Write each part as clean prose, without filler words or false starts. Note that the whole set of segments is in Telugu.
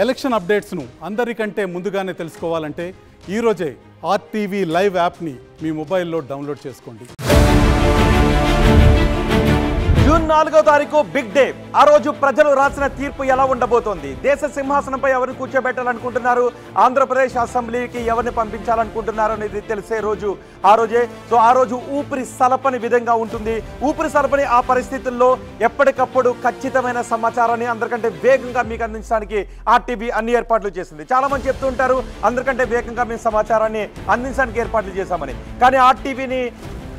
ఎలక్షన్ అప్డేట్స్ను అందరికంటే ముందుగానే తెలుసుకోవాలంటే ఈరోజే ఆర్టీవీ లైవ్ యాప్ని మీ మొబైల్లో డౌన్లోడ్ చేసుకోండి. జూన్ 4వ తారీఖు బిగ్ డే. ఆ రోజు ప్రజలు రాసిన తీర్పు ఎలా ఉండబోతోంది? దేశ సింహాసనంపై ఎవరిని కూర్చోబెట్టాలనుకుంటున్నారు, ఆంధ్రప్రదేశ్ అసెంబ్లీకి ఎవరిని పంపించాలనుకుంటున్నారు అనేది తెలిసే రోజు ఆ రోజే. సో ఆ రోజు ఊపిరి సలపని విధంగా ఉంటుంది. ఊపిరి సలపని ఆ పరిస్థితుల్లో ఎప్పటికప్పుడు ఖచ్చితమైన సమాచారాన్ని అందరికంటే వేగంగా మీకు అందించడానికి ఆర్టీవీ అన్ని ఏర్పాట్లు చేసింది. చాలా మంది చెప్తుంటారు అందరికంటే వేగంగా మేము సమాచారాన్ని అందించడానికి ఏర్పాట్లు చేశామని. కానీ ఆర్టీవీని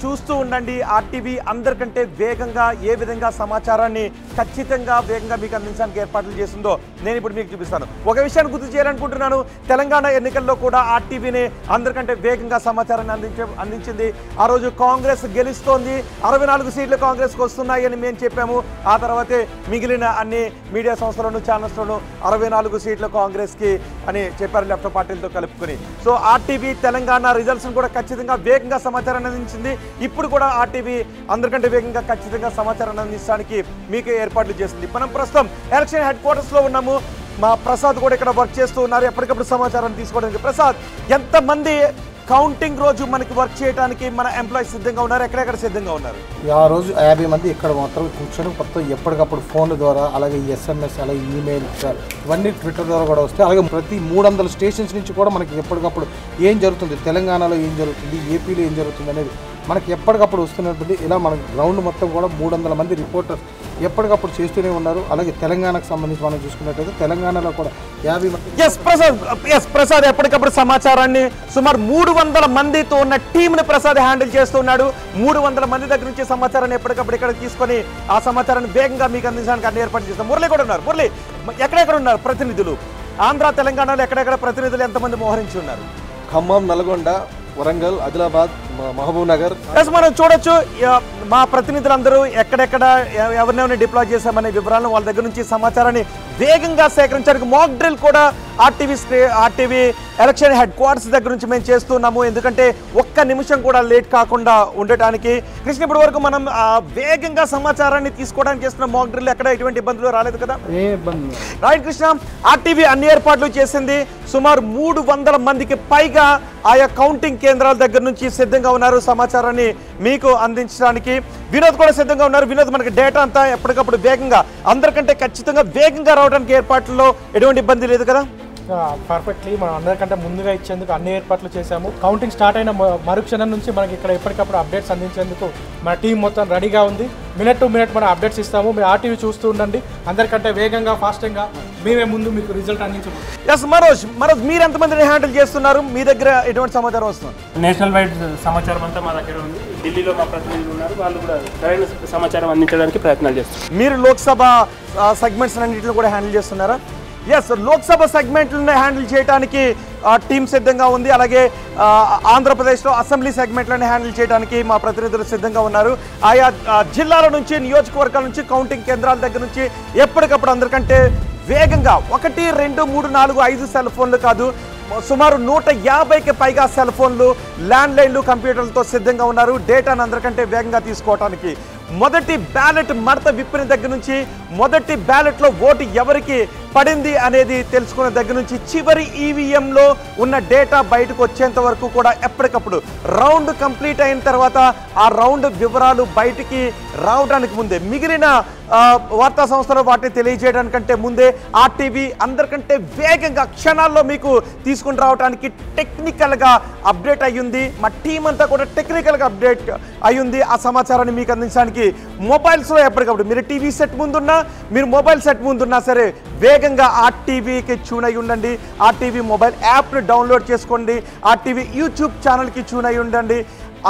చూస్తూ ఉండండి. ఆర్టీవీ అందరికంటే వేగంగా ఏ విధంగా సమాచారాన్ని ఖచ్చితంగా వేగంగా మీకు అందించడానికి ఏర్పాట్లు చేసిందో నేను ఇప్పుడు మీకు చూపిస్తాను. ఒక విషయాన్ని గుర్తు చేయాలనుకుంటున్నాను. తెలంగాణ ఎన్నికల్లో కూడా ఆర్టీవీని అందరికంటే వేగంగా సమాచారాన్ని అందించింది. ఆ రోజు కాంగ్రెస్ గెలుస్తోంది, 64 సీట్లు కాంగ్రెస్కి వస్తున్నాయి అని మేము చెప్పాము. ఆ తర్వాతే మిగిలిన అన్ని మీడియా సంస్థలను ఛానల్స్లోనూ 64 సీట్లు కాంగ్రెస్కి అని చెప్పారు, లెఫ్ట్ పార్టీలతో కలుపుకొని. సో ఆర్టీవీ తెలంగాణ రిజల్ట్స్ను కూడా ఖచ్చితంగా వేగంగా సమాచారాన్ని అందించింది. ఇప్పుడు కూడా ఆర్టీవీ అందరికంటే వేగంగా ఖచ్చితంగా సమాచారాన్ని అందించడానికి మీకు ఏర్పాట్లు చేసింది. మనం ప్రస్తుతం ఎలక్షన్ హెడ్ క్వార్టర్స్లో ఉన్నాము. మా ప్రసాద్ కూడా ఇక్కడ వర్క్ చేస్తూ ఉన్నారు ఎప్పటికప్పుడు సమాచారాన్ని తీసుకోవడానికి. ప్రసాద్, ఎంతమంది కౌంటింగ్ రోజు మనకి వర్క్ చేయడానికి మన ఎంప్లాయీస్ సిద్ధంగా ఉన్నారు? ఎక్కడెక్కడ సిద్ధంగా ఉన్నారు? ఆ రోజు 50 మంది ఇక్కడ మాత్రం కూర్చొని మొత్తం ఎప్పటికప్పుడు ఫోన్ల ద్వారా, అలాగే ఎస్ఎంఎస్, అలాగే ఈమెయిల్, ఇవన్నీ ట్విట్టర్ ద్వారా కూడా వస్తాయి. అలాగే ప్రతి 300 స్టేషన్స్ నుంచి కూడా మనకి ఎప్పటికప్పుడు ఏం జరుగుతుంది, తెలంగాణలో ఏం జరుగుతుంది, ఏపీలో ఏం జరుగుతుంది అనేది మనకి ఎప్పటికప్పుడు వస్తున్నటువంటి ఇలా మన గ్రౌండ్ మొత్తం కూడా 300 మంది రిపోర్టర్స్ ఎప్పటికప్పుడు చేస్తూనే ఉన్నారు. అలాగే తెలంగాణకు సంబంధించి మనం చూసుకున్నట్టయితే తెలంగాణలో కూడా 50 మంది ప్రసాద్ ఎప్పటికప్పుడు సమాచారాన్ని సుమారు 300 మందితో ఉన్న టీంని ప్రసాద్ హ్యాండిల్ చేస్తున్నాడు. 300 మంది దగ్గర నుంచి సమాచారాన్ని ఎప్పటికప్పుడు ఇక్కడ తీసుకొని ఆ సమాచారాన్ని వేగంగా మీకు అందించడానికి అన్ని ఏర్పాటు చేస్తాం. మురళి కూడా ఉన్నారు. మురళి, ఎక్కడెక్కడ ఉన్నారు ప్రతినిధులు? ఆంధ్ర తెలంగాణలో ఎక్కడెక్కడ ప్రతినిధులు ఎంతమంది మోహరించి ఉన్నారు? ఖమ్మం, నల్గొండ, వరంగల్, ఆదిలాబాద్, మహబూబ్ నగర్. మనం చూడొచ్చు మా ప్రతినిధులందరూ ఎక్కడెక్కడ ఎవరినెవరిని డిప్లాయ్ చేశామనే వివరాలను వాళ్ళ దగ్గర నుంచి సమాచారాన్ని వేగంగా సేకరించడానికి మాక్ డ్రిల్ కూడా ఆర్టీవీ ఎలక్షన్ హెడ్ క్వార్టర్స్ దగ్గర నుంచి మేము చేస్తున్నాము. ఎందుకంటే ఒక్క నిమిషం కూడా లేట్ కాకుండా ఉండటానికి. కృష్ణ, ఇప్పటి వరకు మనం వేగంగా సమాచారాన్ని తీసుకోవడానికి చేస్తున్న మాక్ డ్రిల్ ఎక్కడ ఎటువంటి ఇబ్బందులు రాలేదు కదా? రైట్ కృష్ణ, ఆర్టీవీ అన్ని ఏర్పాట్లు చేసింది. సుమారు 300 మందికి పైగా ఆయా కౌంటింగ్ కేంద్రాల దగ్గర నుంచి సిద్ధంగా ఉన్నారు సమాచారాన్ని మీకు అందించడానికి. వినోద్ కూడా సిద్ధంగా ఉన్నారు. వినోద్, మనకి డేటా అంతా ఎప్పటికప్పుడు వేగంగా అందరికంటే ఖచ్చితంగా వేగంగా రావడానికి ఏర్పాట్లలో ఎటువంటి ఇబ్బంది లేదు కదా? పర్ఫెక్ట్లీ మనం అందరికంటే ముందుగా ఇచ్చేందుకు అన్ని ఏర్పాట్లు చేశాము. కౌంటింగ్ స్టార్ట్ అయిన మరుక్షణం నుంచి మనకి ఇక్కడ ఎప్పటికప్పుడు అప్డేట్స్ అందించేందుకు మన టీం మొత్తం రెడీగా ఉంది. మినిట్ టు మినిట్ మనం అప్డేట్స్ ఇస్తాము. మీరు ఆర్టీవీ చూస్తూ ఉండండి. అందరికంటే వేగంగా, ఫాస్ట్గా మేమే ముందు మీకు రిజల్ట్ అందించము. ఎస్ మనోజ్, మీరు ఎంతమందిని హ్యాండిల్ చేస్తున్నారు? మీ దగ్గర ఎటువంటి సమాచారం వస్తుంది? నేషనల్ వైడ్ సమాచారం అంతా మా దగ్గర ఉంది. ఢిల్లీలో మా ప్రతినిధులు ఉన్నారు, వాళ్ళు కూడా సరైన సమాచారం అందించడానికి ప్రయత్నాలు చేస్తారు. మీరు లోక్సభ సెగ్మెంట్స్ అన్నింటిని కూడా హ్యాండిల్ చేస్తున్నారా? ఎస్, లోక్సభ సెగ్మెంట్లను హ్యాండిల్ చేయడానికి టీం సిద్ధంగా ఉంది. అలాగే ఆంధ్రప్రదేశ్లో అసెంబ్లీ సెగ్మెంట్లను హ్యాండిల్ చేయడానికి మా ప్రతినిధులు సిద్ధంగా ఉన్నారు. ఆయా జిల్లాల నుంచి, నియోజకవర్గాల నుంచి, కౌంటింగ్ కేంద్రాల దగ్గర నుంచి ఎప్పటికప్పుడు అందరికంటే వేగంగా 1, 2, 3, 4, 5 సెల్ ఫోన్లు కాదు, సుమారు 150కి పైగా సెల్ ఫోన్లు, ల్యాండ్ లైన్లు, కంప్యూటర్లతో సిద్ధంగా ఉన్నారు డేటాను అందరికంటే వేగంగా తీసుకోవడానికి. మొదటి బ్యాలెట్ మడత విప్పిన దగ్గర నుంచి, మొదటి బ్యాలెట్లో ఓటు ఎవరికి పడింది అనేది తెలుసుకున్న దగ్గర నుంచి, చివరి ఈవీఎంలో ఉన్న డేటా బయటకు వచ్చేంత వరకు కూడా ఎప్పటికప్పుడు రౌండ్ కంప్లీట్ అయిన తర్వాత ఆ రౌండ్ వివరాలు బయటికి రావడానికి ముందే, మిగిలిన వార్తా సంస్థలు వాటిని తెలియజేయడానికంటే ముందే ఆర్టీవీ అందరికంటే వేగంగా క్షణాల్లో మీకు తీసుకుని రావడానికి టెక్నికల్గా అప్డేట్ అయ్యింది. మా టీం అంతా కూడా టెక్నికల్గా అప్డేట్ అయ్యింది. ఆ సమాచారాన్ని మీకు అందించడానికి మొబైల్స్లో ఎప్పటికప్పుడు మీరు టీవీ సెట్ ముందున్నా, మీరు మొబైల్ సెట్ ముందున్నా సరే వేగంగా ఆర్టీవీకి ట్యూన్ అయి ఉండండి. ఆర్టీవీ మొబైల్ యాప్ని డౌన్లోడ్ చేసుకోండి. ఆర్టీవీ యూట్యూబ్ ఛానల్కి ట్యూన్ అయి ఉండండి.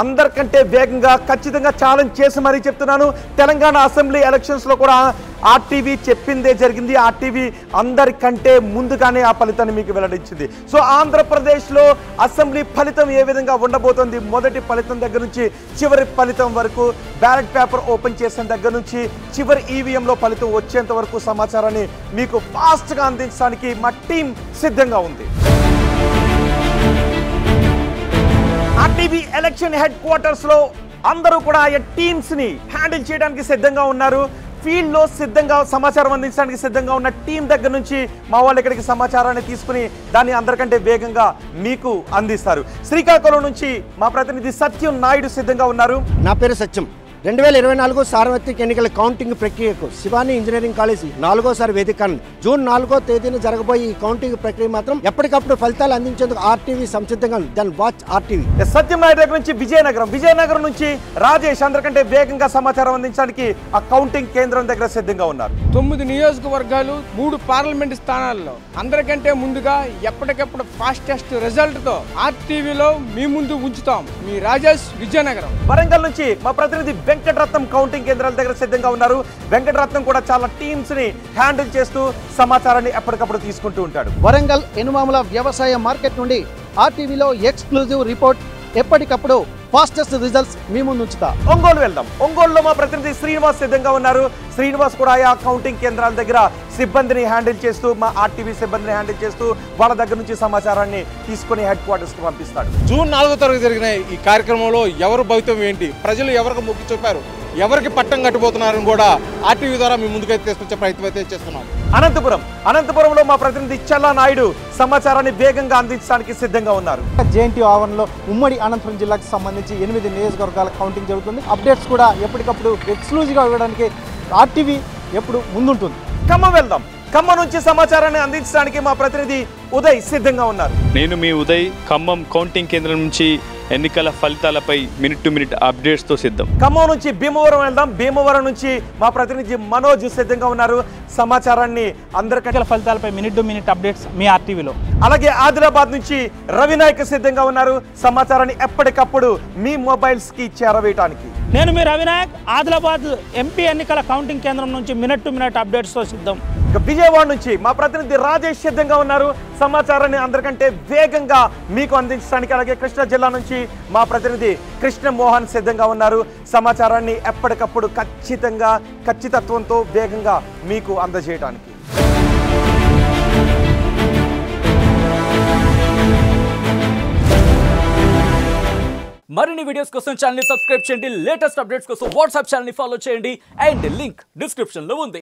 అందరికంటే వేగంగా ఖచ్చితంగా ఛాలెంజ్ చేసి మరీ చెప్తున్నాను, తెలంగాణ అసెంబ్లీ ఎలక్షన్స్లో కూడా ఆర్టీవీ చెప్పిందే జరిగింది. ఆర్టీవీ అందరికంటే ముందుగానే ఆ ఫలితాన్ని మీకు వెల్లడించింది. సో ఆంధ్రప్రదేశ్లో అసెంబ్లీ ఫలితం ఏ విధంగా ఉండబోతోంది, మొదటి ఫలితం దగ్గర నుంచి చివరి ఫలితం వరకు, బ్యాలెట్ పేపర్ ఓపెన్ చేసిన దగ్గర నుంచి చివరి ఈవీఎంలో ఫలితం వచ్చేంత వరకు సమాచారాన్ని మీకు ఫాస్ట్గా అందించడానికి మా టీం సిద్ధంగా ఉంది. ఆర్టీవీ ఎలక్షన్ హెడ్ క్వార్టర్స్లో అందరూ కూడా ఆయా టీమ్స్ని హ్యాండిల్ చేయడానికి సిద్ధంగా ఉన్నారు. ఫీల్డ్లో సిద్ధంగా సమాచారం అందించడానికి సిద్ధంగా ఉన్న టీం దగ్గర నుంచి మా వాళ్ళు ఇక్కడికి సమాచారాన్ని తీసుకుని దాన్ని అందరికంటే వేగంగా మీకు అందిస్తారు. శ్రీకాకుళం నుంచి మా ప్రతినిధి సత్యం నాయుడు సిద్ధంగా ఉన్నారు. నా పేరు సత్యం. 2024 సార్వత్రిక ఎన్నికల కౌంటింగ్ ప్రక్రియకు శివాని ఇంజనీరింగ్ కాలేజీ 4వ వేదిక. జూన్ 4వ తేదీన జరగబోయే ఈ కౌంటింగ్ ప్రక్రియ మాత్రం ఎప్పటికప్పుడు ఫలితాలు అందించేందుకు ఆర్టీవీ సంసిద్ధంగా దెన్ వాచ్ ఆర్టీవీ. సత్యం నాయుడు దగ్గర నుంచి విజయనగరం నుంచి రాజేష్ అందరికంటే వేగంగా సమాచారం అందించడానికి ఆ కౌంటింగ్ కేంద్రం దగ్గర సిద్ధంగా ఉన్నారు. 9 నియోజకవర్గాలు 3 పార్లమెంట్ స్థానాల్లో అందరికంటే ముందుగా ఎప్పటికప్పుడు ఫాస్టెస్ట్ రిజల్ట్ తో ఆర్టీవీలో మీ ముందు ఉంచుతాం. మీ రాజేష్, విజయనగరం. వరంగల్ నుంచి మా ప్రతినిధి వెంకటరత్నం కౌంటింగ్ కేంద్రాల దగ్గర సిద్ధంగా ఉన్నారు. వెంకటరత్నం కూడా చాలా టీమ్స్ ని హ్యాండిల్ చేస్తూ సమాచారాన్ని ఎప్పటికప్పుడు తీసుకుంటూ ఉంటాడు. వరంగల్ ఎనుమాముల వ్యవసాయ మార్కెట్ నుండి ఆర్టీవీలో ఎక్స్క్లూజివ్ రిపోర్ట్, ఎప్పటికప్పుడు ఫాస్టెస్ట్ రిజల్ట్స్ మీ ముందు ఉంచుతా. ఒంగోలు వెళ్దాం. ఒంగోలులో మా ప్రతినిధి శ్రీనివాస్ సిద్ధంగా ఉన్నారు. శ్రీనివాస్ కూడా ఆయా కౌంటింగ్ కేంద్రాల దగ్గర సిబ్బందిని హ్యాండిల్ చేస్తూ, మా ఆర్టీవీ సిబ్బందిని హ్యాండిల్ చేస్తూ వాళ్ళ దగ్గర నుంచి సమాచారాన్ని తీసుకుని హెడ్ క్వార్టర్స్ కి పంపిస్తాడు. జూన్ 4వ తారీఖు జరిగిన ఈ కార్యక్రమంలో ఎవరు భవితం ఏంటి, ప్రజలు ఎవరికి మొగ్గు చూపారు, ఎవరికి పట్టం కట్టిపోతున్నారని కూడా ఆర్టీవీ ద్వారా మీ ముందుకైతే తీసుకొచ్చే ప్రయత్నం అయితే చేస్తున్నాం. అనంతపురంలో మా ప్రతినిధి చల్లా నాయుడు సమాచారాన్ని వేగంగా అందించడానికి సిద్ధంగా ఉన్నారు. జేఎన్టీ ఆవరణలో ఉమ్మడి అనంతపురం జిల్లాకు సంబంధించి 8 నియోజకవర్గాల కౌంటింగ్ జరుగుతుంది. అప్డేట్స్ కూడా ఎప్పటికప్పుడు ఎక్స్క్లూజివ్గా ఇవ్వడానికి ఆర్టీవీ ఎప్పుడు ముందుంటుంది. ఖమ్మం వెళ్దాం. ఖమ్మం నుంచి సమాచారాన్ని అందించడానికి మా ప్రతినిధి ఉదయ్ సిద్ధంగా ఉన్నారు. నేను మీ ఉదయ్. ఖమ్మం కౌంటింగ్ కేంద్రం నుంచి ఎన్నికల ఫలితాలపై మినిట్ టు మినిట్ అప్డేట్స్ తో సిద్ధం. ఖమ్మం నుంచి భీమవరం వెళ్దాం. భీమవరం నుంచి మా ప్రతినిధి మనోజ్ సిద్ధంగా ఉన్నారు. సమాచారాన్ని అందరికంటే ఫలితాలపై మినిట్ టు మినిట్ అప్డేట్స్ మీ ఆర్టీవీలో. అలాగే ఆదిలాబాద్ నుంచి రవినాయక్ సిద్ధంగా ఉన్నారు. సమాచారాన్ని ఎప్పటికప్పుడు మీ మొబైల్స్ కి చేరవేయడానికి. నేను మీ రవినాయక్. ఆదిలాబాద్ ఎంపీ ఎన్నికల కౌంటింగ్ కేంద్రం నుంచి మినిట్ టు మినిట్ అప్డేట్స్ తో సిద్ధం. విజయవాడ నుంచి మా ప్రతినిధి రాజేష్ సిద్ధంగా ఉన్నారు. సమాచారాన్ని అందరికంటే వేగంగా మీకు అందించడానికి. అలాగే కృష్ణా జిల్లా నుంచి మా ప్రతినిధి కృష్ణ మోహన్ సిద్ధంగా ఉన్నారు. సమాచారాన్ని ఎప్పటికప్పుడు ఖచ్చితత్వంతో వేగంగా మీకు అందజేయడానికి. మరిన్ని వీడియోస్ కోసం ఛానల్ ని సబ్స్క్రైబ్ చేయండి. లేటెస్ట్ అప్డేట్స్ కోసం వాట్సాప్ ఛానల్ ని ఫాలో చేయండి. అండ్ లింక్ డిస్క్రిప్షన్ లో ఉంది.